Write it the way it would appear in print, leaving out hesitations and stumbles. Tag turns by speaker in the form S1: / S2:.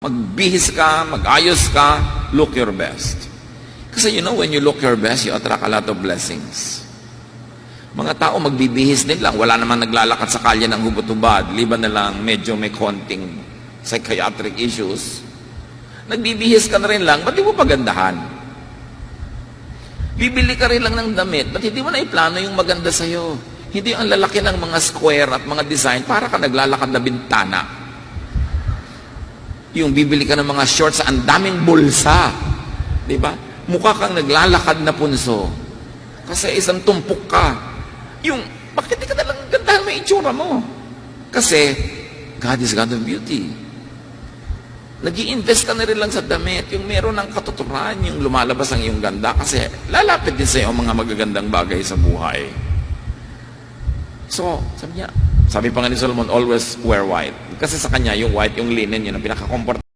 S1: Magbihis ka, magayos ka, look your best. Kasi when you look your best, you attract a lot of blessings. Mga tao magbibihis din lang, wala naman naglalakad sa kalye ng hubot-hubad, liban na lang medyo may konting psychiatric issues. Nagbibihis ka na rin lang, ba't di mo pagandahan? Bibili ka rin lang ng damit, ba't hindi mo na iplano yung maganda sa'yo? Hindi ang lalaki ng mga square at mga design para ka naglalakad na bintana. Yung bibili ka ng mga shorts, ang daming bulsa. Di ba? Mukha kang naglalakad na punso. Kasi isang tumpok ka. Bakit di ka nalang gandahan may itsura mo? Kasi, God is God of beauty. Nag-i-invest ka na rin lang sa damit, yung meron ng katuturan, yung lumalabas ang iyong ganda, kasi lalapit din sa iyo ang mga magagandang bagay sa buhay. So, sabi pa nga ni Solomon, always wear white. Kasi sa kanya, yung white, yung linen, yun ang pinaka-comfort